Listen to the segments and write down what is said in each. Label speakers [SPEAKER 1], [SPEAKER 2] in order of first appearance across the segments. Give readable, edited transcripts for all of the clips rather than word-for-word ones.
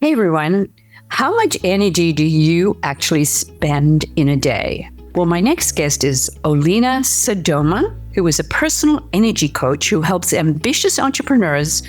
[SPEAKER 1] Hey everyone, how much energy do you actually spend in a day? Well, my next guest is Olena Sadoma, who is a personal energy coach who helps ambitious entrepreneurs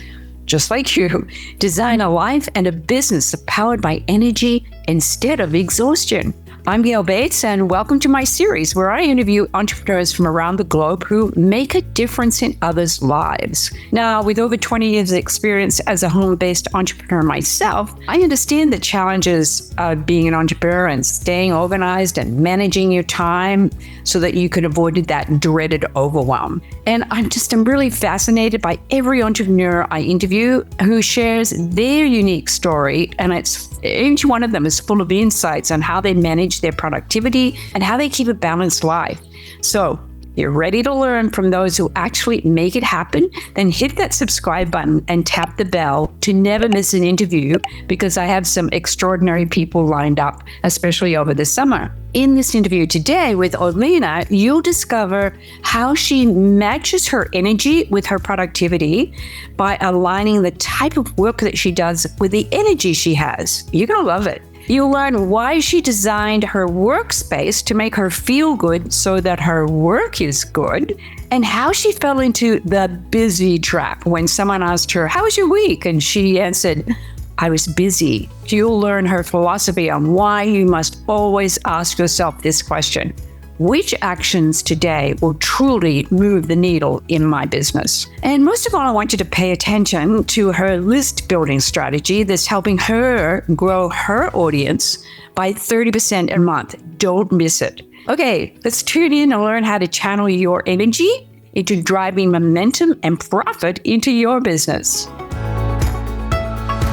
[SPEAKER 1] just like you design a life and a business powered by energy instead of exhaustion. I'm Gale Bates, and welcome to my series where I interview entrepreneurs from around the globe who make a difference in others' lives. Now, with over 20 years of experience as a home-based entrepreneur myself, I understand the challenges of being an entrepreneur and staying organized and managing your time so that you can avoid that dreaded overwhelm. And I'm really fascinated by every entrepreneur I interview who shares their unique story, and each one of them is full of insights on how they manage their productivity and how they keep a balanced life. So, you're ready to learn from those who actually make it happen? Then hit that subscribe button and tap the bell to never miss an interview, because I have some extraordinary people lined up, especially over the summer. In this interview today with Olena, you'll discover how she matches her energy with her productivity by aligning the type of work that she does with the energy she has. You're going to love it. You'll learn why she designed her workspace to make her feel good so that her work is good, and how she fell into the busy trap when someone asked her, "How was your week?" And she answered, "I was busy." You'll learn her philosophy on why you must always ask yourself this question: which actions today will truly move the needle in my business? And most of all, I want you to pay attention to her list building strategy that's helping her grow her audience by 30% a month. Don't miss it. Okay, let's tune in and learn how to channel your energy into driving momentum and profit into your business.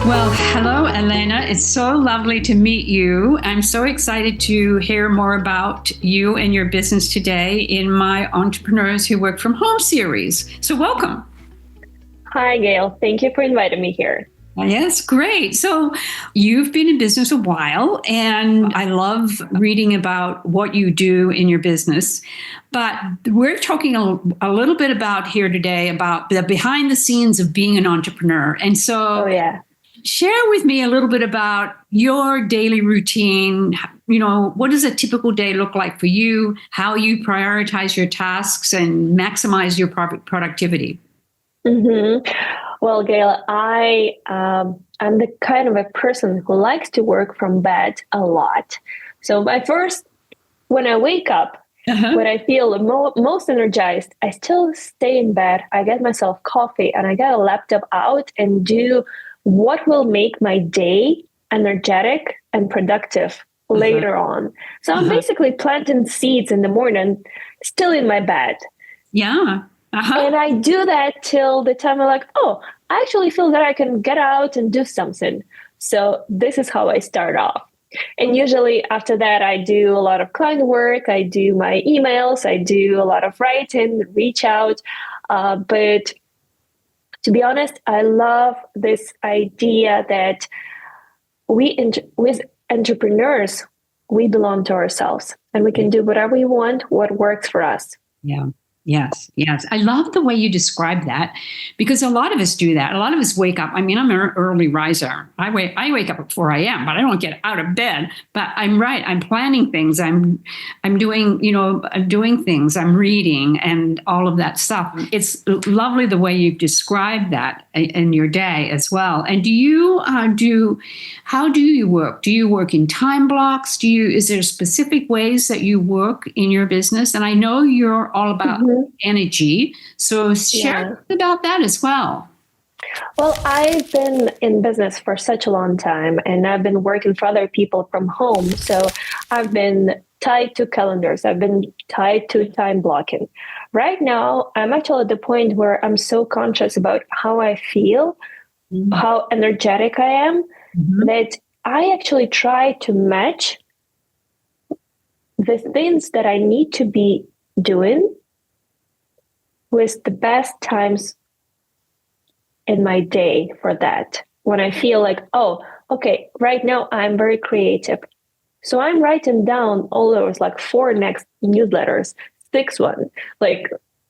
[SPEAKER 1] Well, hello, Olena. It's so lovely to meet you. I'm so excited to hear more about you and your business today in my Entrepreneurs Who Work From Home series. So welcome.
[SPEAKER 2] Hi, Gail. Thank you for inviting me here.
[SPEAKER 1] Yes, great. So you've been in business a while, and I love reading about what you do in your business. But we're talking a little bit about here today about the behind the scenes of being an entrepreneur. And so share with me a little bit about your daily routine. What does a typical day look like for you? How you prioritize your tasks and maximize your productivity?
[SPEAKER 2] Mm-hmm. Well, Gail, I'm the kind of a person who likes to work from bed a lot. So when I wake up, when I feel most energized, I still stay in bed. I get myself coffee and I get a laptop out and do what will make my day energetic and productive later on. So I'm basically planting seeds in the morning, still in my bed.
[SPEAKER 1] Yeah.
[SPEAKER 2] And I do that till the time I'm like, I actually feel that I can get out and do something. So this is how I start off. And usually after that, I do a lot of client work. I do my emails. I do a lot of writing, reach out. But to be honest, I love this idea that with entrepreneurs, we belong to ourselves and we can do whatever we want, what works for us.
[SPEAKER 1] Yeah. Yes. I love the way you describe that, because a lot of us do that. A lot of us wake up. I mean, I'm an early riser. I wake up at 4 a.m., but I don't get out of bed. But I'm right. I'm planning things. I'm doing things. I'm reading and all of that stuff. It's lovely the way you've described that in your day as well. And how do you work? Do you work in time blocks? Is there specific ways that you work in your business? And I know you're all about energy. So share about that as well.
[SPEAKER 2] Well, I've been in business for such a long time, and I've been working for other people from home. So I've been tied to calendars. I've been tied to time blocking. Right now, I'm actually at the point where I'm so conscious about how I feel, how energetic I am, that I actually try to match the things that I need to be doing with the best times in my day for that. When I feel like, right now I'm very creative. So I'm writing down all those 4 next newsletters, 6 one,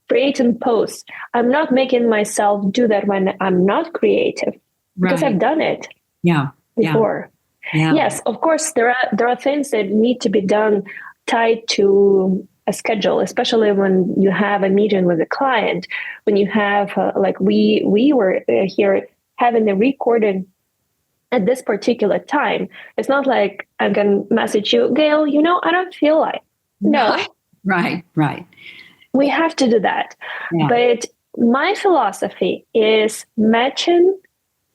[SPEAKER 2] creating posts. I'm not making myself do that when I'm not creative because I've done it.
[SPEAKER 1] Yeah.
[SPEAKER 2] before.
[SPEAKER 1] Yeah.
[SPEAKER 2] Yes, of course, there are things that need to be done tied to a schedule, especially when you have a meeting with a client, when you have like we were here having a recording at this particular time. It's not like I'm going to message you, Gail, I don't feel like. No.
[SPEAKER 1] Right.
[SPEAKER 2] We have to do that.
[SPEAKER 1] Yeah.
[SPEAKER 2] But my philosophy is matching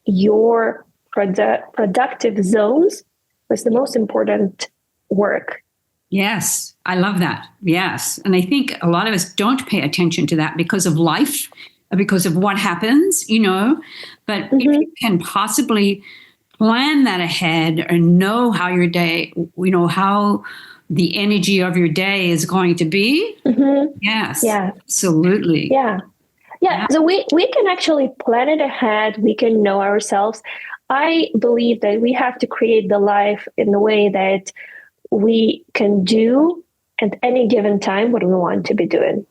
[SPEAKER 2] your productive zones with the most important work.
[SPEAKER 1] Yes, I love that. Yes. And I think a lot of us don't pay attention to that because of life, because of what happens, But if you can possibly plan that ahead and know how your day, how the energy of your day is going to be. Yes, absolutely.
[SPEAKER 2] Yeah. So we can actually plan it ahead. We can know ourselves. I believe that we have to create the life in the way that we can do at any given time what we want to be doing.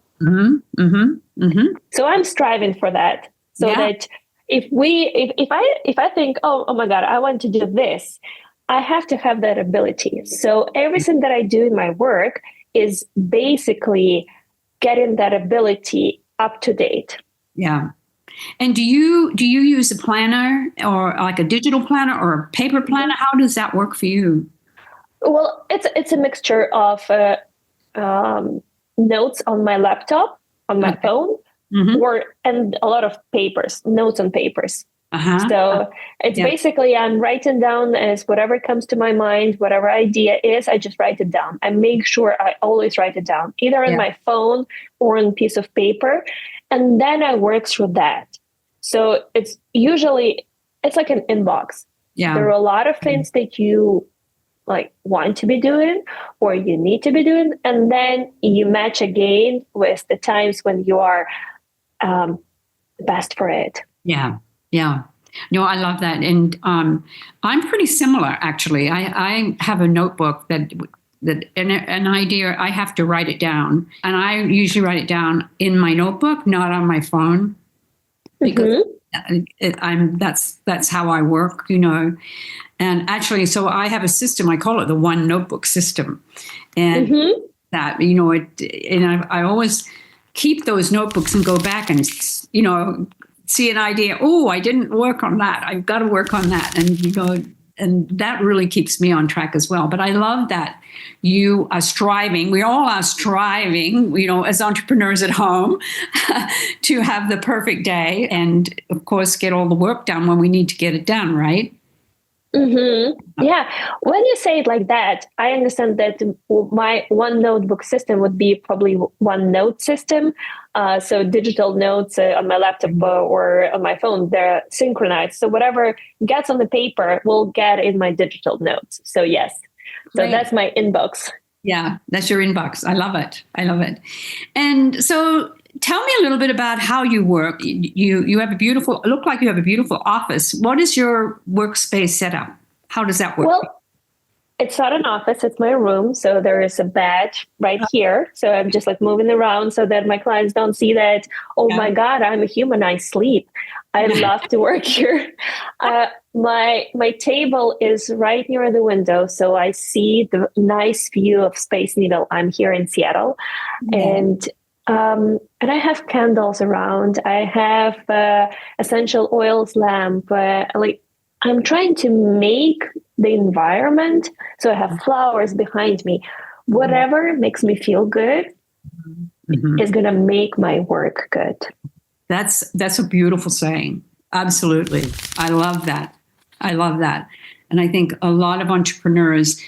[SPEAKER 2] So I'm striving for that. So that if I think, oh my God, I want to do this, I have to have that ability. So everything that I do in my work is basically getting that ability up to date.
[SPEAKER 1] Yeah. And do you use a planner or like a digital planner or a paper planner? How does that work for you?
[SPEAKER 2] Well, it's a mixture of notes on my laptop, on my phone, and a lot of notes on papers. So it's basically I'm writing down as whatever comes to my mind, whatever idea is, I just write it down. I make sure I always write it down, either on my phone or on a piece of paper. And then I work through that. So it's like an inbox. Yeah. There are a lot of things that you want to be doing or you need to be doing. And then you match again with the times when you are best for it.
[SPEAKER 1] Yeah. No, I love that. And I'm pretty similar, actually. I have a notebook that an idea, I have to write it down. And I usually write it down in my notebook, not on my phone. Because that's how I work, And actually, so I have a system, I call it the one notebook system. And that, I always keep those notebooks and go back and, see an idea. Oh, I didn't work on that. I've got to work on that. And, and that really keeps me on track as well. But I love that you are striving. We all are striving, as entrepreneurs at home to have the perfect day and, of course, get all the work done when we need to get it done, right?
[SPEAKER 2] Yeah. When you say it like that, I understand that my one notebook system would be probably one note system. So digital notes on my laptop or on my phone, they're synchronized. So whatever gets on the paper will get in my digital notes. So yes. So that's my inbox.
[SPEAKER 1] Yeah, that's your inbox. I love it. And so tell me a little bit about how you work. You have look like you have a beautiful office. What is your workspace setup? How does that work?
[SPEAKER 2] Well, it's not an office, it's my room. So there is a bed right here. So I'm just moving around so that my clients don't see that, my God, I'm a human, I sleep. I love to work here. My table is right near the window. So I see the nice view of Space Needle. I'm here in Seattle. And I have candles around. I have essential oils lamp. I'm trying to make the environment. So I have flowers behind me. Whatever makes me feel good is going to make my work good.
[SPEAKER 1] That's a beautiful saying. Absolutely. I love that. And I think a lot of entrepreneurs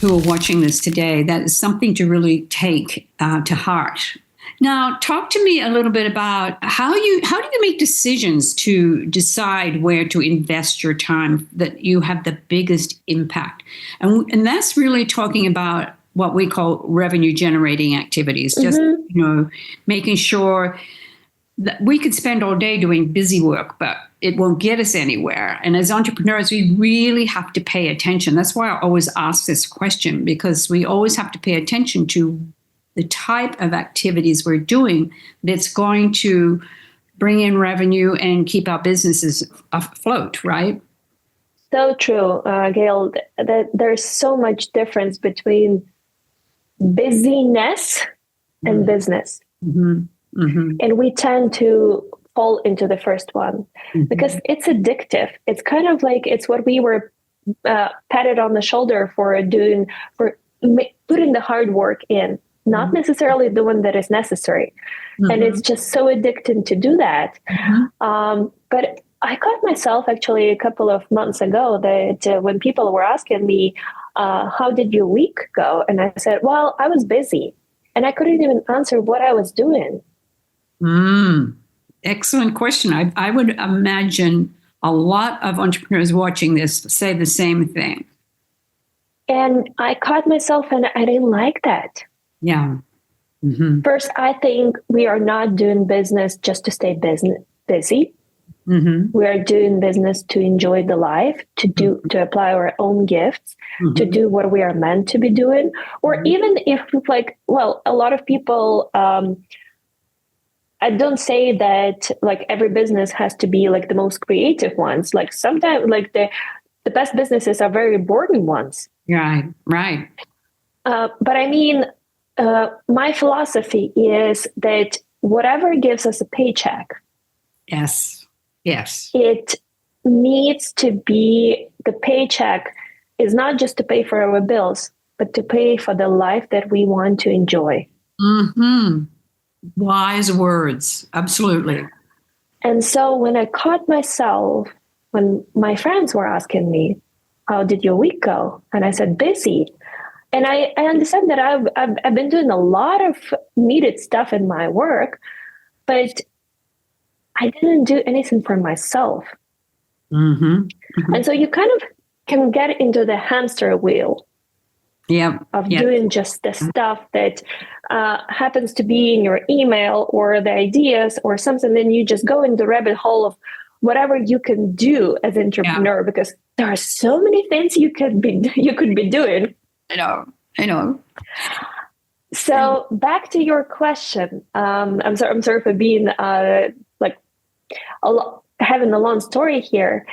[SPEAKER 1] who are watching this today, that is something to really take to heart. Now, talk to me a little bit about how do you make decisions to decide where to invest your time that you have the biggest impact? And that's really talking about what we call revenue generating activities, just, making sure that we could spend all day doing busy work, but it won't get us anywhere. And as entrepreneurs, we really have to pay attention. That's why I always ask this question, because we always have to pay attention to the type of activities we're doing that's going to bring in revenue and keep our businesses afloat, right?
[SPEAKER 2] So true, Gail, that there's so much difference between busyness and business.
[SPEAKER 1] Mm-hmm. Mm-hmm.
[SPEAKER 2] And we tend to fall into the first one because it's addictive. It's kind of like it's what we were patted on the shoulder for doing, for putting the hard work in, not necessarily the one that is necessary. And it's just so addicting to do that. But I caught myself actually a couple of months ago that when people were asking me, how did your week go? And I said, well, I was busy. And I couldn't even answer what I was doing.
[SPEAKER 1] Excellent question. I would imagine a lot of entrepreneurs watching this say the same thing.
[SPEAKER 2] And I caught myself and I didn't like that.
[SPEAKER 1] Yeah.
[SPEAKER 2] First, I think we are not doing business just to stay busy. We are doing business to enjoy the life, to apply our own gifts, to do what we are meant to be doing. Or even if a lot of people, I don't say that like every business has to be like the most creative ones. Like sometimes like the best businesses are very boring ones.
[SPEAKER 1] Right.
[SPEAKER 2] But I mean, my philosophy is that whatever gives us a paycheck,
[SPEAKER 1] Yes.
[SPEAKER 2] it needs to be, the paycheck is not just to pay for our bills, but to pay for the life that we want to enjoy.
[SPEAKER 1] Wise words. Absolutely.
[SPEAKER 2] And so when I caught myself, when my friends were asking me, how did your week go? And I said, busy. And I understand that I've been doing a lot of needed stuff in my work, but I didn't do anything for myself. And so you kind of can get into the hamster wheel of doing just the stuff that happens to be in your email or the ideas or something. Then you just go in the rabbit hole of whatever you can do as an entrepreneur, because there are so many things you could be doing.
[SPEAKER 1] I know.
[SPEAKER 2] So back to your question. I'm sorry for being having a long story here.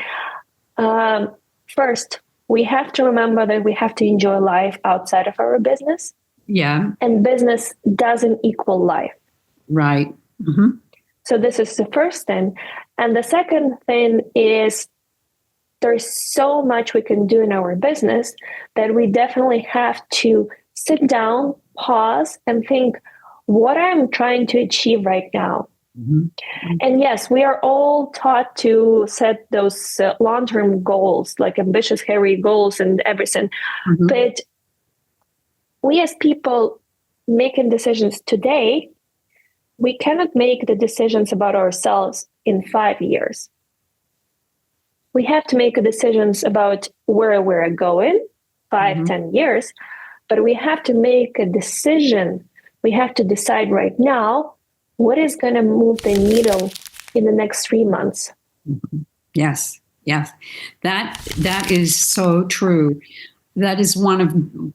[SPEAKER 2] First, we have to remember that we have to enjoy life outside of our business.
[SPEAKER 1] Yeah.
[SPEAKER 2] And business doesn't equal life.
[SPEAKER 1] Right.
[SPEAKER 2] So this is the first thing. And the second thing is there's so much we can do in our business that we definitely have to sit down, pause, and think what I'm trying to achieve right now. And yes, we are all taught to set those long-term goals, like ambitious, hairy goals and everything. But we as people making decisions today, we cannot make the decisions about ourselves in 5 years. We have to make decisions about where we're going 5, 10 years, but we have to make a decision. We have to decide right now what is going to move the needle in the next 3 months.
[SPEAKER 1] Yes. That is so true. That is one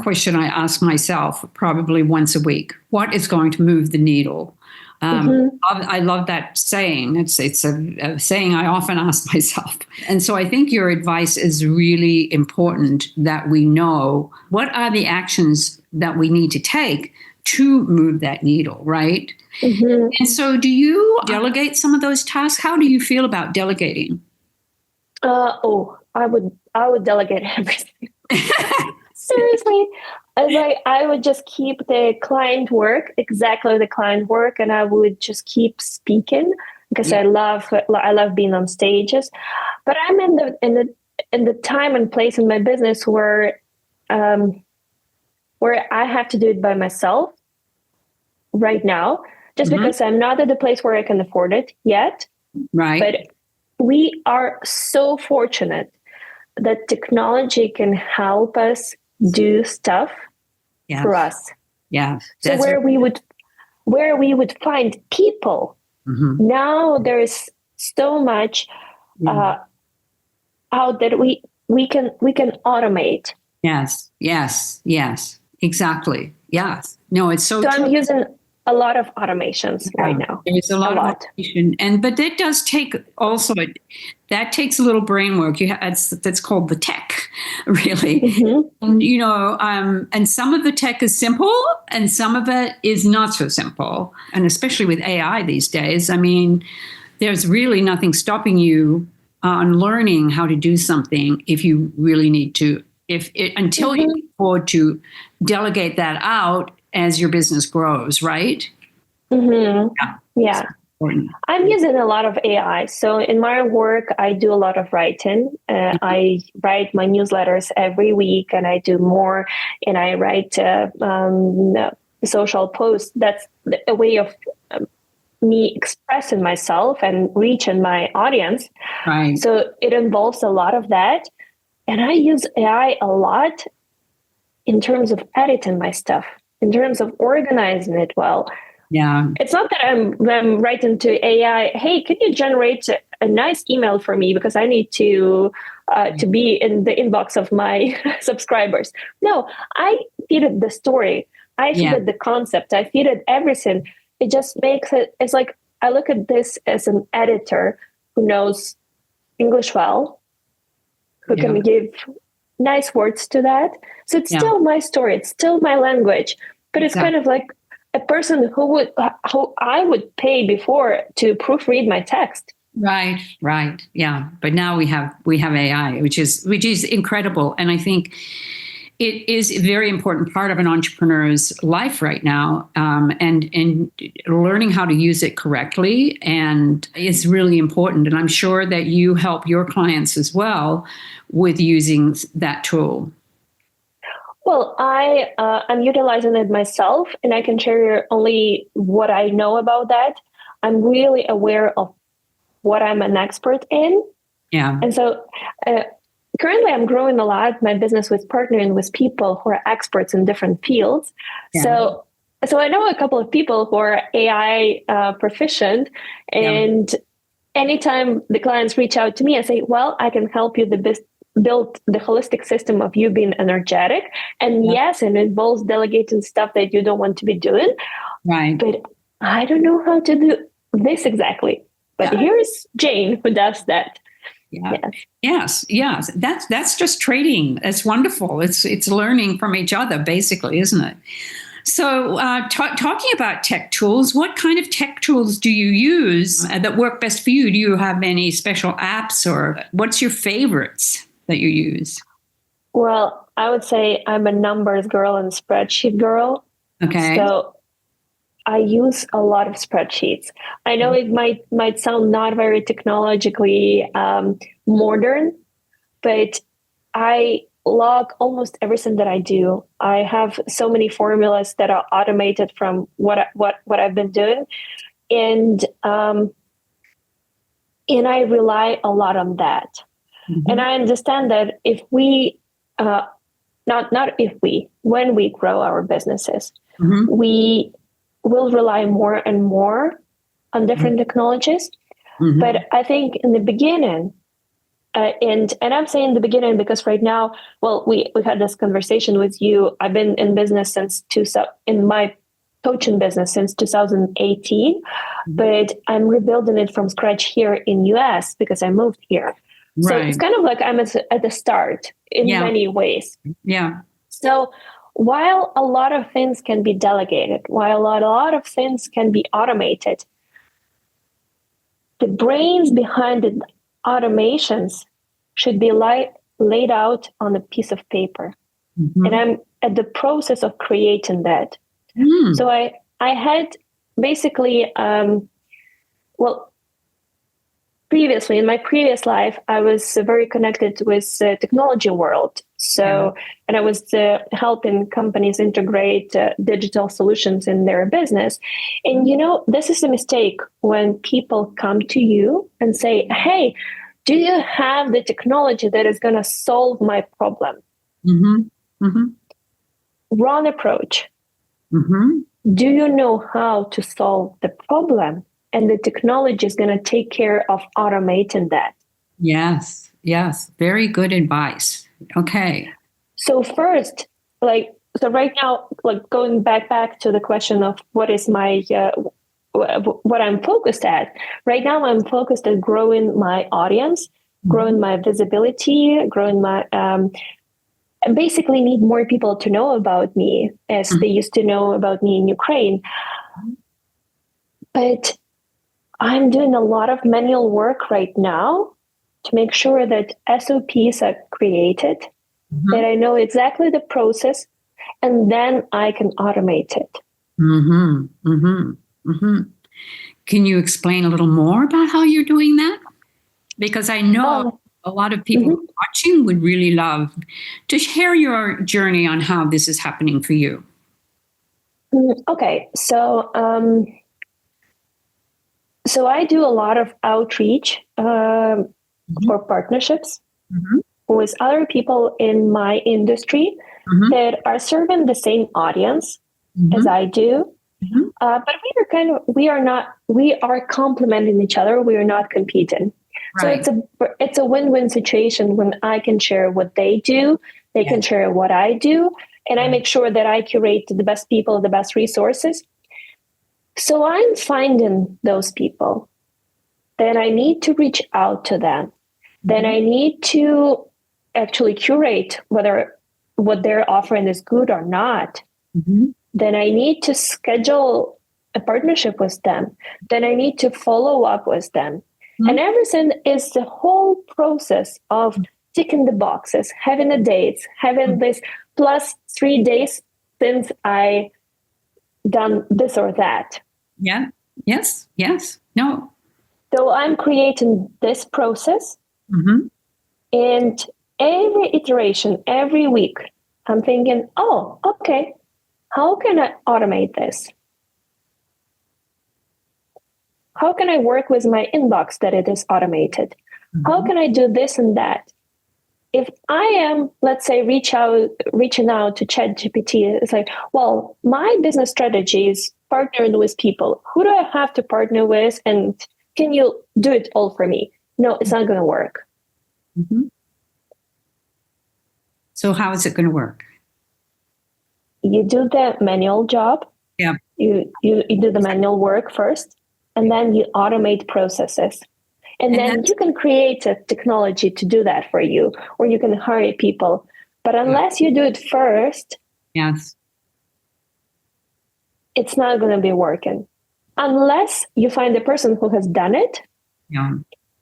[SPEAKER 1] question I ask myself probably once a week. What is going to move the needle? I love that saying. It's a saying I often ask myself. And so I think your advice is really important, that we know what are the actions that we need to take to move that needle, right? And so do you delegate some of those tasks? How do you feel about delegating?
[SPEAKER 2] I would delegate everything. Seriously. I would just keep the client work, exactly the client work, and I would just keep speaking because I love being on stages. But I'm in the time and place in my business where I have to do it by myself right now, just because I'm not at the place where I can afford it yet.
[SPEAKER 1] Right.
[SPEAKER 2] But we are so fortunate that technology can help us do stuff for us.
[SPEAKER 1] Yeah.
[SPEAKER 2] So where we would find people, now there is so much out that we can automate.
[SPEAKER 1] Yes. Exactly. Yes. No, it's so true.
[SPEAKER 2] I'm using a lot of automations right now.
[SPEAKER 1] There's a lot of automation, but that does take also that takes a little brain work. That's called the tech, really. And, and some of the tech is simple, and some of it is not so simple. And especially with AI these days, I mean, there's really nothing stopping you on learning how to do something if you really need to. Until you can afford to delegate that out as your business grows, right?
[SPEAKER 2] Yeah. I'm using a lot of AI. So in my work, I do a lot of writing. I write my newsletters every week, and I do more, and I write social posts. That's a way of me expressing myself and reaching my audience.
[SPEAKER 1] Right.
[SPEAKER 2] So it involves a lot of that. And I use AI a lot in terms of editing my stuff, in terms of organizing it well.
[SPEAKER 1] Yeah.
[SPEAKER 2] It's not that I'm writing to AI, hey, can you generate a nice email for me because I need to be in the inbox of my subscribers. No, I feed it the story. I feed it the concept. I feed it everything. It just makes it, it's like, I look at this as an editor who knows English well, who can give nice words to that. So it's still my story. It's still my language, but it's kind of like a person who I would pay before to proofread my text.
[SPEAKER 1] Right. Yeah. But now we have AI, which is incredible. And I think it is a very important part of an entrepreneur's life right now. And learning how to use it correctly and is really important. And I'm sure that you help your clients as well with using that tool.
[SPEAKER 2] Well, I'm utilizing it myself, and I can share only what I know about that. I'm really aware of what I'm an expert in.
[SPEAKER 1] Yeah.
[SPEAKER 2] And so currently I'm growing a lot my business with partnering with people who are experts in different fields. Yeah. So I know a couple of people who are AI proficient, and anytime the clients reach out to me, I say, well, I can help you build the holistic system of you being energetic. And yes, it involves delegating stuff that you don't want to be doing.
[SPEAKER 1] Right.
[SPEAKER 2] But I don't know how to do this exactly. But here's Jane who does that.
[SPEAKER 1] Yeah. Yes. That's just trading. That's wonderful. It's learning from each other, basically, isn't it? So talking about tech tools, what kind of tech tools do you use that work best for you? Do you have any special apps, or what's your favorites that you use?
[SPEAKER 2] Well, I would say I'm a numbers girl and spreadsheet girl.
[SPEAKER 1] Okay.
[SPEAKER 2] So I use a lot of spreadsheets. I know it might sound not very technologically modern, but I log almost everything that I do. I have so many formulas that are automated from what I've been doing, and I rely a lot on that. Mm-hmm. And I understand that if we, when we grow our businesses, we will rely more and more on different technologies. Mm-hmm. But I think in the beginning, and I'm saying the beginning because right now, well, we had this conversation with you. I've been in business in my coaching business since 2018, but I'm rebuilding it from scratch here in US because I moved here. Right. So it's kind of like I'm at the start in many ways.
[SPEAKER 1] Yeah.
[SPEAKER 2] So while a lot of things can be delegated, while a lot of things can be automated, the brains behind the automations should be laid out on a piece of paper. Mm-hmm. And I'm at the process of creating that. Mm. So I had basically, previously in my previous life, I was very connected with the technology world. So, and I was helping companies integrate digital solutions in their business. And, this is a mistake when people come to you and say, hey, do you have the technology that is going to solve my problem? Mm-hmm. Mm-hmm. Wrong approach. Mm-hmm. Do you know how to solve the problem? And the technology is going to take care of automating that. Yes.
[SPEAKER 1] Very good advice. Okay.
[SPEAKER 2] So first, so right now, like going back to the question of what is my what I'm focused at. Right now, I'm focused at growing my audience, growing my visibility, growing my and basically need more people to know about me as they used to know about me in Ukraine. But I'm doing a lot of manual work right now to make sure that SOPs are created, that I know exactly the process, and then I can automate it.
[SPEAKER 1] Can you explain a little more about how you're doing that? Because I know a lot of people watching would really love to share your journey on how this is happening for you.
[SPEAKER 2] Okay, so so I do a lot of outreach for partnerships with other people in my industry that are serving the same audience as I do. But we are complementing each other. We are not competing. Right. So it's a win-win situation when I can share what they do, they can share what I do, and I make sure that I curate the best people, the best resources. So I'm finding those people. Then I need to reach out to them. Then I need to actually curate whether what they're offering is good or not. Then I need to schedule a partnership with them. Then I need to follow up with them. And everything is the whole process of ticking the boxes, having the dates, having this plus 3 days since I done this or that.
[SPEAKER 1] Yeah. Yes. No.
[SPEAKER 2] So I'm creating this process, and every iteration, every week, I'm thinking, oh, okay, how can I automate this? How can I work with my inbox that it is automated? How can I do this and that? If I am, let's say, reaching out to ChatGPT, it's like, well, my business strategy is partnering with people. Who do I have to partner with? And can you do it all for me? No, it's not going to work.
[SPEAKER 1] So how is it going to work?
[SPEAKER 2] You do the manual job.
[SPEAKER 1] Yeah.
[SPEAKER 2] You do the manual work first, and then you automate processes. And then you can create a technology to do that for you, or you can hire people. But unless you do it first, it's not going to be working. Unless you find a person who has done it,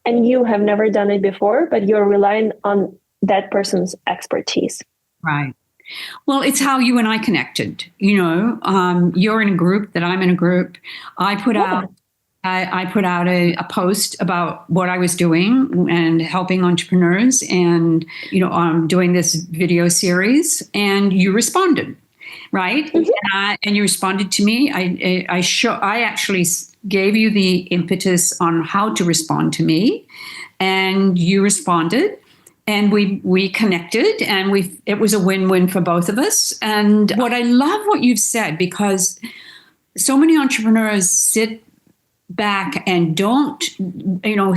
[SPEAKER 2] and you have never done it before, but you're relying on that person's expertise.
[SPEAKER 1] Right. Well, it's how you and I connected. You know, you're in a group, that I'm in a group. I put out a post about what I was doing and helping entrepreneurs, and doing this video series, and you responded, right? And you responded to me. I actually gave you the impetus on how to respond to me, and you responded. And we connected, and it was a win-win for both of us. And what I love what you've said, because so many entrepreneurs sit back and don't,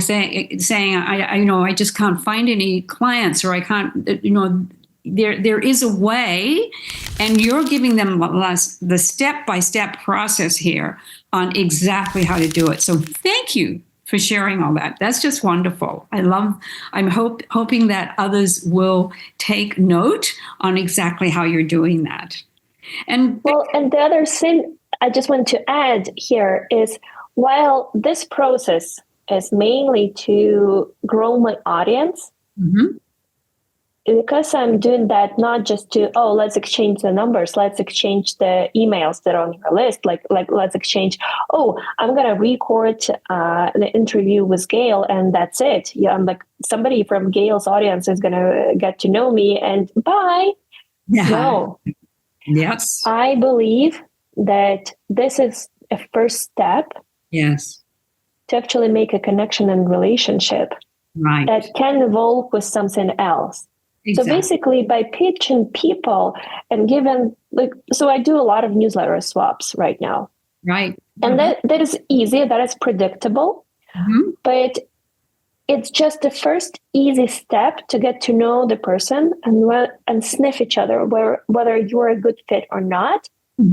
[SPEAKER 1] saying I just can't find any clients, or I can't, there is a way, and you're giving them the step-by-step process here on exactly how to do it. So thank you for sharing all that. That's just wonderful. I'm hoping that others will take note on exactly how you're doing that. And
[SPEAKER 2] the other thing I just want to add here is, while this process is mainly to grow my audience, because I'm doing that not just to, let's exchange the numbers, let's exchange the emails that are on your list, like let's exchange, I'm going to record the interview with Gale and that's it. Yeah, I'm like, somebody from Gale's audience is going to get to know me and bye. Yeah. No.
[SPEAKER 1] Yes.
[SPEAKER 2] I believe that this is a first step.
[SPEAKER 1] Yes.
[SPEAKER 2] To actually make a connection and relationship that can evolve with something else. Exactly. So basically, by pitching people and giving, so I do a lot of newsletter swaps right now.
[SPEAKER 1] Right.
[SPEAKER 2] And that is easy, that is predictable. But it's just the first easy step to get to know the person and sniff each other, whether you're a good fit or not,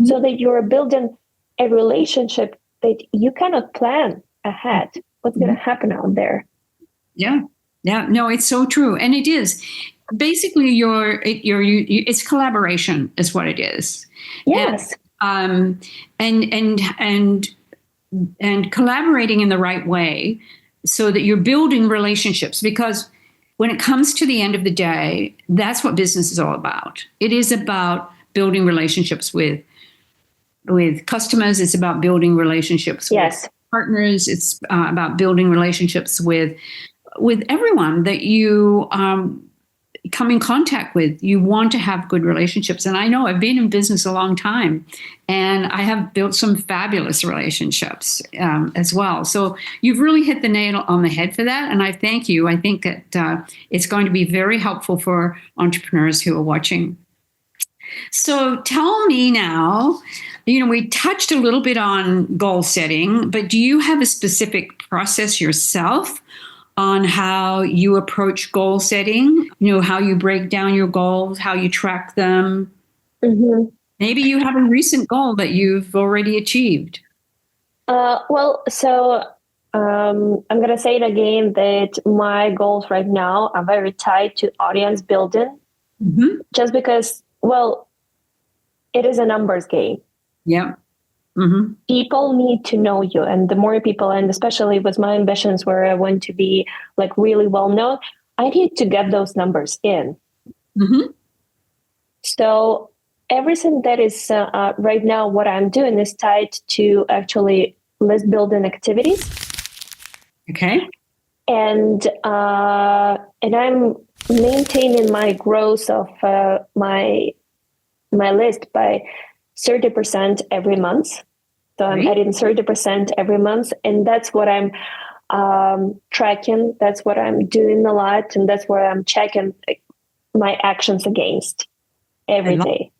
[SPEAKER 2] so that you're building a relationship that you cannot plan ahead. What's going to happen out there?
[SPEAKER 1] Yeah. Yeah. No, it's so true. And it is. Basically, it's collaboration is what it is.
[SPEAKER 2] Yes.
[SPEAKER 1] And collaborating in the right way so that you're building relationships, because when it comes to the end of the day, that's what business is all about. It is about building relationships with customers. It's about building relationships with partners. It's about building relationships with everyone that you come in contact with. You want to have good relationships. And I know I've been in business a long time, and I have built some fabulous relationships as well. So you've really hit the nail on the head for that. And I thank you. I think that it's going to be very helpful for entrepreneurs who are watching. So tell me now, we touched a little bit on goal setting, but do you have a specific process yourself on how you approach goal setting, how you break down your goals, how you track them? Mm-hmm. Maybe you have a recent goal that you've already achieved.
[SPEAKER 2] I'm going to say it again that my goals right now are very tied to audience building, just because, it is a numbers game.
[SPEAKER 1] Yeah.
[SPEAKER 2] Mm-hmm. People need to know you. And the more people, and especially with my ambitions where I want to be like really well known, I need to get those numbers in. Mm-hmm. So everything that is right now, what I'm doing is tied to actually list building activities.
[SPEAKER 1] Okay.
[SPEAKER 2] And I'm maintaining my growth of my list by 30% every month. So I'm adding 30% every month. And that's what I'm tracking. That's what I'm doing a lot. And that's what I'm checking my actions against every day.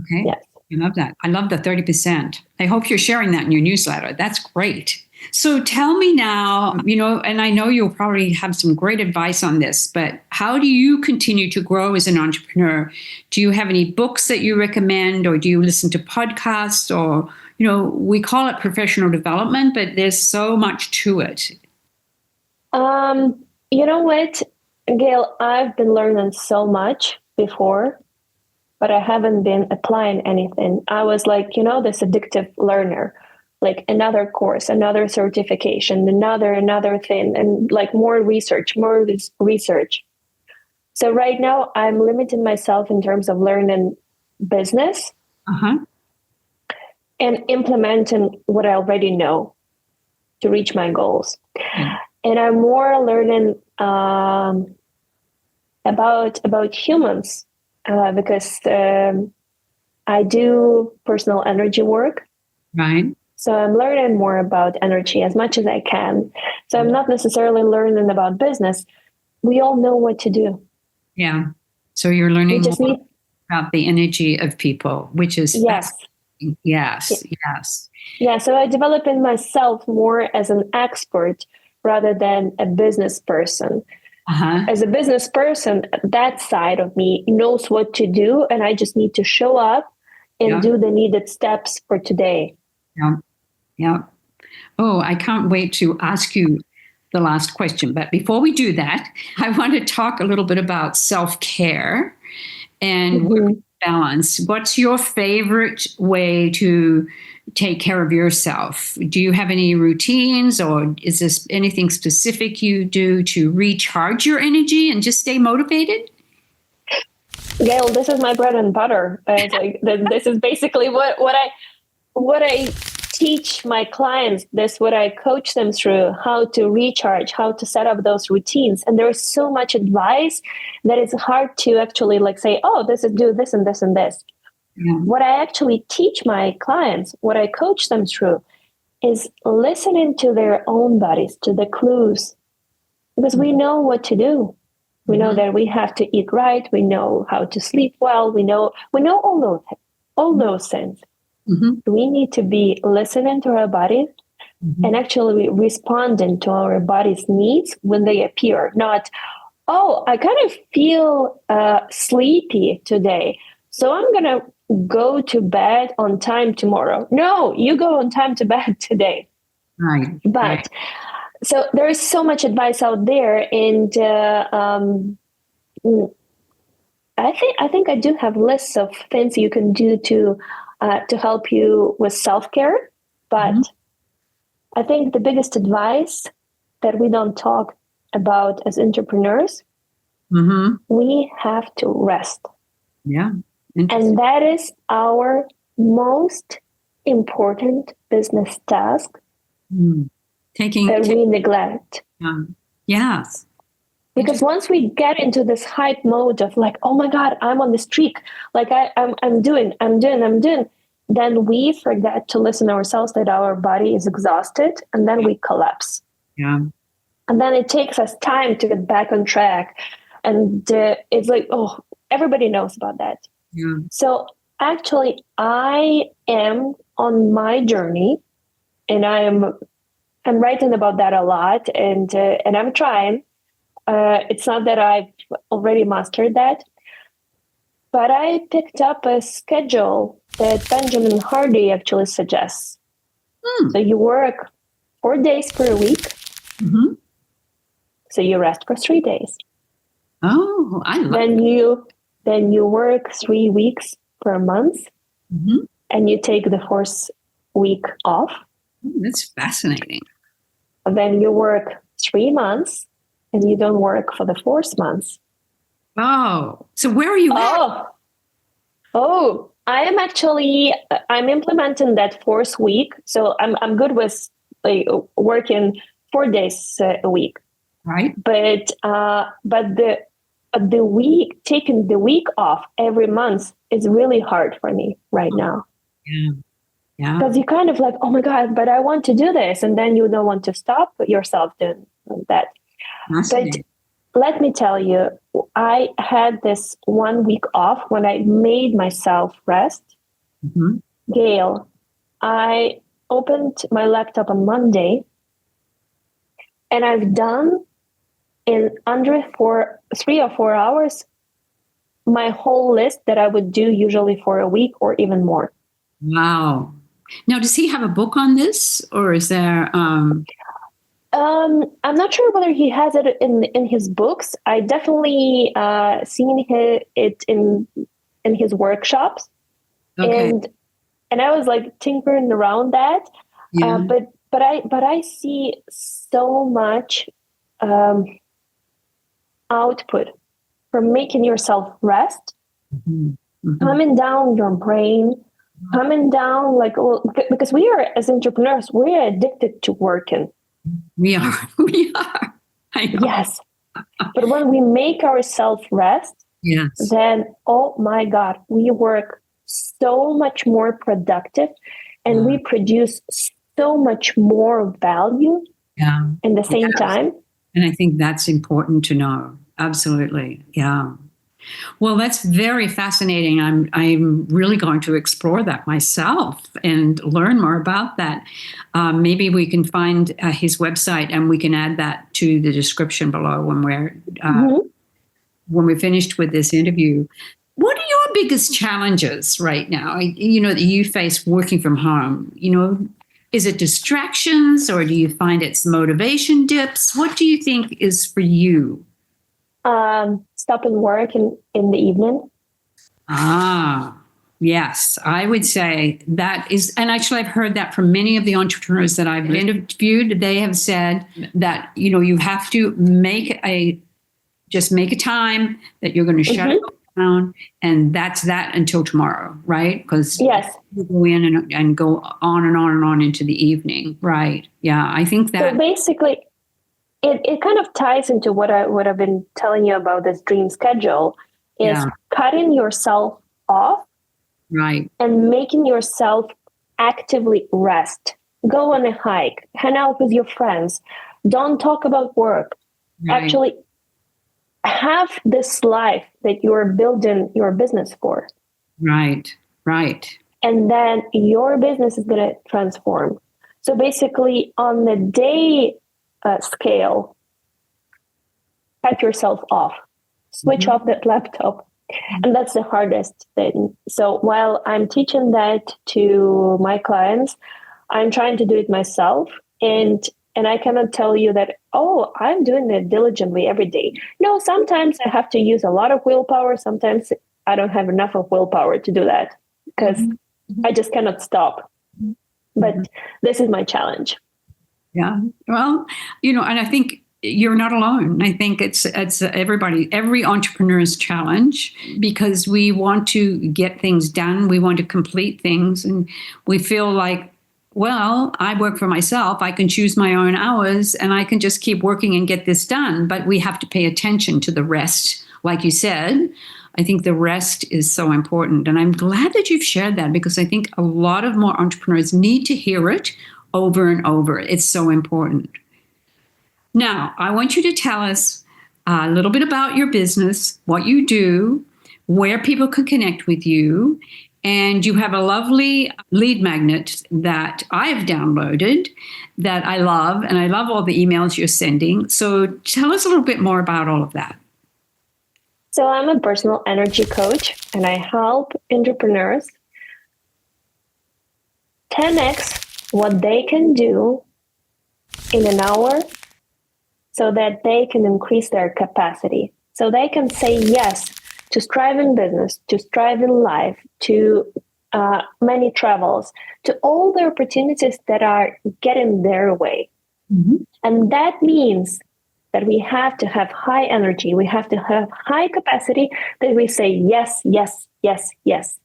[SPEAKER 1] Okay. Yes. I love that. I love the 30%. I hope you're sharing that in your newsletter. That's great. So tell me now, and I know you'll probably have some great advice on this, but how do you continue to grow as an entrepreneur? Do you have any books that you recommend, or do you listen to podcasts, or, we call it professional development, but there's so much to it.
[SPEAKER 2] You know what, Gale, I've been learning so much before, but I haven't been applying anything. I was like, this addictive learner. Like another course, another certification, another thing, and like more research. So right now I'm limiting myself in terms of learning business and implementing what I already know to reach my goals. And I'm more learning about humans because I do personal energy work.
[SPEAKER 1] Right.
[SPEAKER 2] So I'm learning more about energy as much as I can. So I'm not necessarily learning about business. We all know what to do.
[SPEAKER 1] Yeah. So you're learning more about the energy of people, which is
[SPEAKER 2] yes.
[SPEAKER 1] Yes.
[SPEAKER 2] Yeah. So I develop in myself more as an expert rather than a business person. As a business person, that side of me knows what to do, and I just need to show up and do the needed steps for today.
[SPEAKER 1] Yeah. Oh, I can't wait to ask you the last question. But before we do that, I want to talk a little bit about self-care and work balance. What's your favorite way to take care of yourself? Do you have any routines, or is this anything specific you do to recharge your energy and just stay motivated?
[SPEAKER 2] Gail, this is my bread and butter. This is basically what I teach my clients. This what I coach them through, how to recharge, how to set up those routines. And there is so much advice that it's hard to actually say, oh, do this and this and this. Yeah. What I actually teach my clients, what I coach them through, is listening to their own bodies, to the clues, because we know what to do. We know that we have to eat right. We know how to sleep well. We know all those things. We need to be listening to our body, and actually responding to our body's needs when they appear, not, oh, I kind of feel sleepy today, so I'm going to go to bed on time tomorrow. No, you go on time to bed today.
[SPEAKER 1] Right.
[SPEAKER 2] But
[SPEAKER 1] right.
[SPEAKER 2] so there is so much advice out there, and I think I do have lists of things you can do to help you with self-care. But I think the biggest advice that we don't talk about as entrepreneurs, we have to rest.
[SPEAKER 1] Yeah.
[SPEAKER 2] And that is our most important business task that we neglect.
[SPEAKER 1] Yes.
[SPEAKER 2] Because once we get into this hype mode of like, oh my God, I'm on the streak, like I'm doing, then we forget to listen ourselves that our body is exhausted, and then we collapse.
[SPEAKER 1] Yeah.
[SPEAKER 2] And then it takes us time to get back on track. And it's like, oh, everybody knows about that.
[SPEAKER 1] Yeah.
[SPEAKER 2] So actually, I am on my journey, and I'm writing about that a lot, and I'm trying. It's not that I've already mastered that, but I picked up a schedule that Benjamin Hardy actually suggests. So you work 4 days per week. So you rest for 3 days.
[SPEAKER 1] Oh, I love
[SPEAKER 2] Then you work 3 weeks per month, and you take the fourth week off.
[SPEAKER 1] That's fascinating.
[SPEAKER 2] Then you work 3 months, and you don't work for the fourth month.
[SPEAKER 1] Oh, so where are you at?
[SPEAKER 2] Oh, I'm implementing that fourth week. So I'm good with working 4 days a week.
[SPEAKER 1] Right.
[SPEAKER 2] But the week, taking the week off every month is really hard for me right now.
[SPEAKER 1] Yeah. Yeah.
[SPEAKER 2] Because you kind of like, oh my God, but I want to do this. And then you don't want to stop yourself doing that. But let me tell you, I had this 1 week off when I made myself rest. Gale, I opened my laptop on Monday, and I've done in under 3 or 4 hours my whole list that I would do usually for a week or even more.
[SPEAKER 1] Wow. Now, does he have a book on this, or is there?
[SPEAKER 2] I'm not sure whether he has it in his books. I definitely seen it in his workshops, and I was like tinkering around that.
[SPEAKER 1] Yeah.
[SPEAKER 2] But I see so much output from making yourself rest, calming down your brain, calming down because we are, as entrepreneurs, we are addicted to working.
[SPEAKER 1] We are. I know.
[SPEAKER 2] Yes. But when we make ourselves rest, then, oh my God, we work so much more productive, and we produce so much more value in the same time.
[SPEAKER 1] And I think that's important to know. Absolutely. Yeah. Well, that's very fascinating. I'm really going to explore that myself and learn more about that. Maybe we can find his website, and we can add that to the description below when we're finished with this interview. What are your biggest challenges right now? That you face working from home. Is it distractions, or do you find it's motivation dips? What do you think is for you?
[SPEAKER 2] Stopping work in the evening.
[SPEAKER 1] Yes, I would say that is, and actually I've heard that from many of the entrepreneurs that I've interviewed. They have said that, you have to make a time that you're going to shut it down, and that's that until tomorrow, right? Because you go in and go on and on and on into the evening, right? Yeah, I think that.
[SPEAKER 2] So basically, it kind of ties into what I've been telling you about this dream schedule, is cutting yourself off,
[SPEAKER 1] right,
[SPEAKER 2] and making yourself actively rest. Go on a hike, hang out with your friends, don't talk about work. Right. Actually have this life that you're building your business for.
[SPEAKER 1] Right.
[SPEAKER 2] And then your business is going to transform. So basically, on the day scale, cut yourself off, switch off that laptop. And that's the hardest thing. So while I'm teaching that to my clients, I'm trying to do it myself. And I cannot tell you that, oh, I'm doing it diligently every day. No, sometimes I have to use a lot of willpower. Sometimes I don't have enough of willpower to do that because I just cannot stop. But this is my challenge.
[SPEAKER 1] Yeah. Well, and I think you're not alone. I think it's every entrepreneur's challenge, because we want to get things done. We want to complete things. And we feel like, well, I work for myself. I can choose my own hours and I can just keep working and get this done. But we have to pay attention to the rest. Like you said, I think the rest is so important. And I'm glad that you've shared that, because I think a lot of more entrepreneurs need to hear it over and over. It's so important. Now, I want you to tell us a little bit about your business, what you do, where people can connect with you. And you have a lovely lead magnet that I've downloaded that I love, and I love all the emails you're sending. So tell us a little bit more about all of that.
[SPEAKER 2] So I'm a personal energy coach, and I help entrepreneurs 10x what they can do in an hour, so that they can increase their capacity, so they can say yes to strive in business, to strive in life, to many travels, to all the opportunities that are getting their way. And that means that we have to have high energy, we have to have high capacity, that we say yes, yes, yes, yes.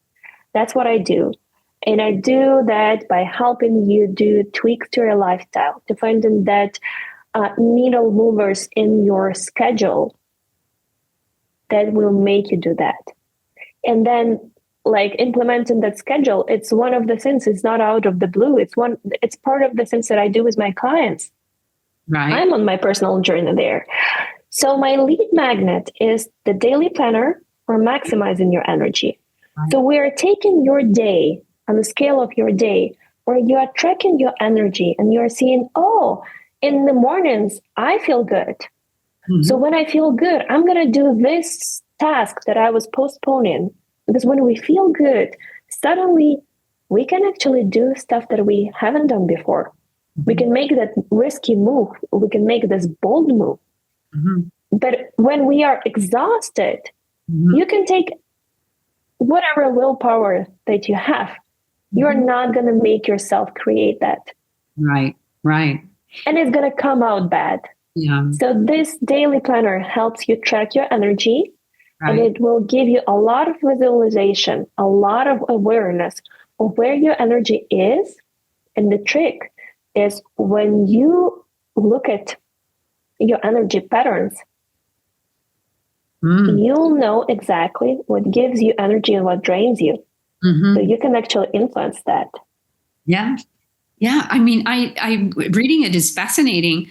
[SPEAKER 2] That's what I do. And I do that by helping you do tweaks to your lifestyle, to find that needle movers in your schedule that will make you do that. And then, like, implementing that schedule, it's one of the things, it's not out of the blue. It's part of the things that I do with my clients.
[SPEAKER 1] Right.
[SPEAKER 2] I'm on my personal journey there. So my lead magnet is the daily planner for maximizing your energy. Right. So we're taking your day on the scale of your day, where you are tracking your energy and you're seeing, oh, in the mornings, I feel good. So when I feel good, I'm going to do this task that I was postponing. Because when we feel good, suddenly we can actually do stuff that we haven't done before. We can make that risky move. We can make this bold move. But when we are exhausted, you can take whatever willpower that you have. You're not going to make yourself create that.
[SPEAKER 1] Right.
[SPEAKER 2] And it's going to come out bad.
[SPEAKER 1] Yeah.
[SPEAKER 2] So this daily planner helps you track your energy, and it will give you a lot of visualization, a lot of awareness of where your energy is. And the trick is, when you look at your energy patterns, you'll know exactly what gives you energy and what drains you. So you can actually influence that.
[SPEAKER 1] Yeah. I mean, I reading it is fascinating.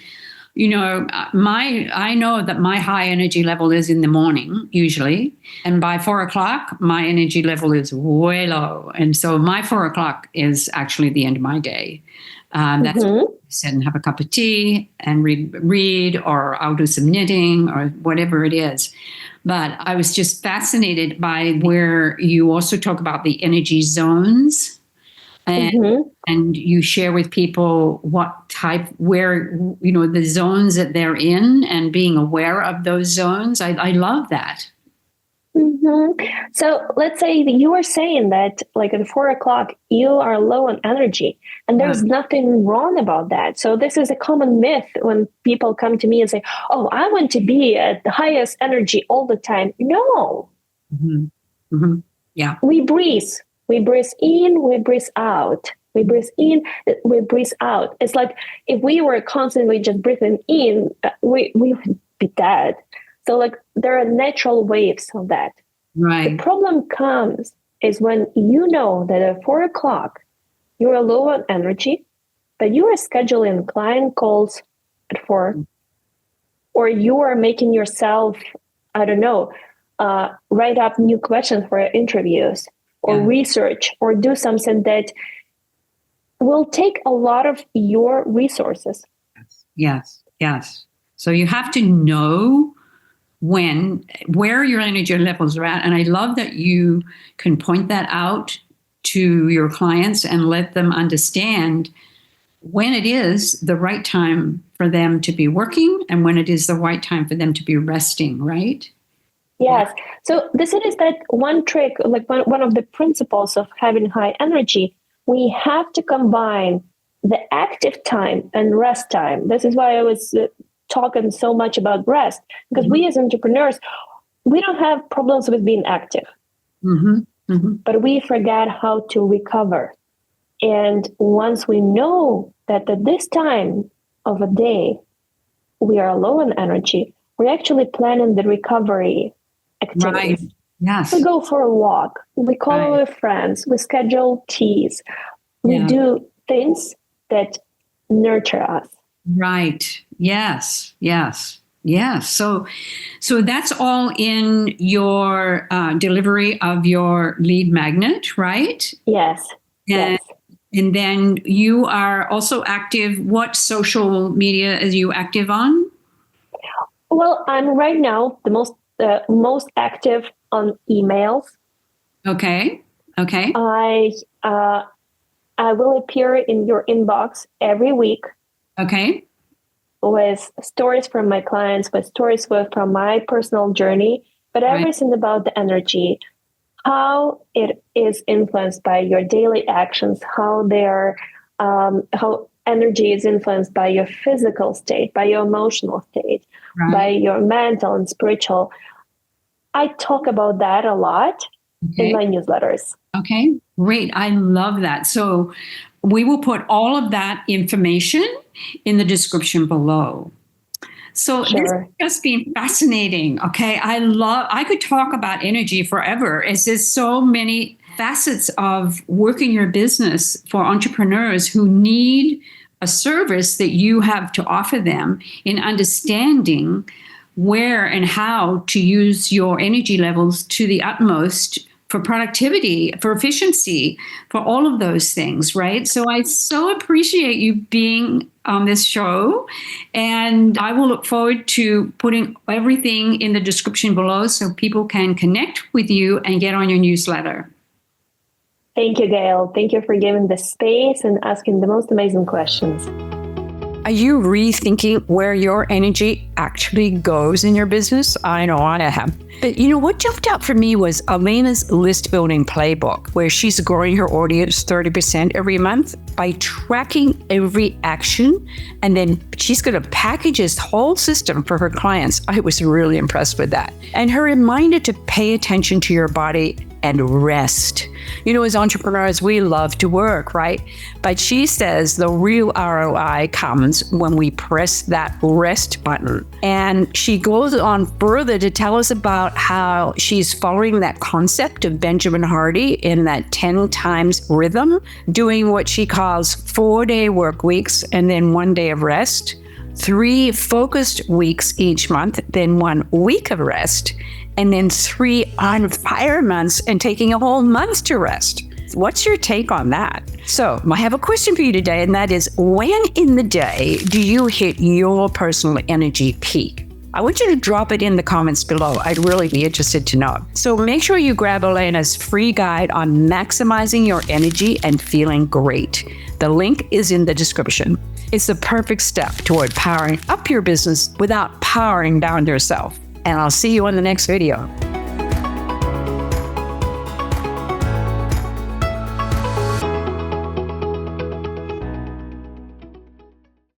[SPEAKER 1] I know that my high energy level is in the morning usually, and by 4:00, my energy level is way low. And so my 4:00 is actually the end of my day. That's when I sit and have a cup of tea and read, or I'll do some knitting or whatever it is. But I was just fascinated by where you also talk about the energy zones. And you share with people what type, where, the zones that they're in, and being aware of those zones. I love that.
[SPEAKER 2] So let's say that you were saying that, like, at 4:00, you are low on energy, and there's nothing wrong about that. So this is a common myth when people come to me and say, oh, I want to be at the highest energy all the time. No.
[SPEAKER 1] Yeah.
[SPEAKER 2] We breathe. We breathe in, we breathe out. We breathe in, we breathe out. It's like if we were constantly just breathing in, we would be dead. So, like, there are natural waves of that.
[SPEAKER 1] Right.
[SPEAKER 2] The problem comes is when you know that at 4:00 you are low on energy, but you are scheduling client calls at 4, or you are making yourself, I don't know, write up new questions for interviews, or research, or do something that, will take a lot of your resources.
[SPEAKER 1] Yes, yes. So you have to know where your energy levels are at. And I love that you can point that out to your clients and let them understand when it is the right time for them to be working and when it is the right time for them to be resting, right?
[SPEAKER 2] Yes. So this is that one trick, like one of the principles of having high energy. We have to combine the active time and rest time. This is why I was talking so much about rest, because we as entrepreneurs, we don't have problems with being active, but we forget how to recover. And once we know that at this time of a day, we are low in energy, we're actually planning the recovery activities.
[SPEAKER 1] Right. Yes.
[SPEAKER 2] We go for a walk, we call our friends, we schedule teas, we do things that nurture us.
[SPEAKER 1] Right. Yes. Yes. Yes. So that's all in your delivery of your lead magnet, right?
[SPEAKER 2] Yes.
[SPEAKER 1] And, and then you are also active. What social media are you active on?
[SPEAKER 2] Well, I'm right now the most active on emails.
[SPEAKER 1] Okay.
[SPEAKER 2] I will appear in your inbox every week.
[SPEAKER 1] Okay.
[SPEAKER 2] With stories from my clients, with stories from my personal journey, but everything about the energy, how it is influenced by your daily actions, how energy is influenced by your physical state, by your emotional state, by your mental and spiritual. I talk about that a lot in my newsletters.
[SPEAKER 1] Okay, great. I love that. So we will put all of that information in the description below. So this has just been fascinating. Okay, I could talk about energy forever, as there's so many facets of working your business for entrepreneurs who need a service that you have to offer them in understanding where and how to use your energy levels to the utmost for productivity, for efficiency, for all of those things, right? So I so appreciate you being on this show, and I will look forward to putting everything in the description below so people can connect with you and get on your newsletter.
[SPEAKER 2] Thank you, Gale. Thank you for giving the space and asking the most amazing questions.
[SPEAKER 1] Are you rethinking where your energy actually goes in your business? I know I have. But what jumped out for me was Olena's list building playbook, where she's growing her audience 30% every month by tracking every action. And then she's going to package this whole system for her clients. I was really impressed with that. And her reminder to pay attention to your body and rest. As entrepreneurs, we love to work, right? But she says the real ROI comes when we press that rest button. And she goes on further to tell us about how she's following that concept of Benjamin Hardy in that 10 times rhythm, doing what she calls 4-day work weeks and then 1 day of rest, 3 focused weeks each month, then 1 week of rest, and then 3 on fire months and taking a whole month to rest. What's your take on that? So I have a question for you today, and that is, when in the day do you hit your personal energy peak? I want you to drop it in the comments below. I'd really be interested to know. So make sure you grab Olena's free guide on maximizing your energy and feeling great. The link is in the description. It's the perfect step toward powering up your business without powering down yourself. And I'll see you on the next video.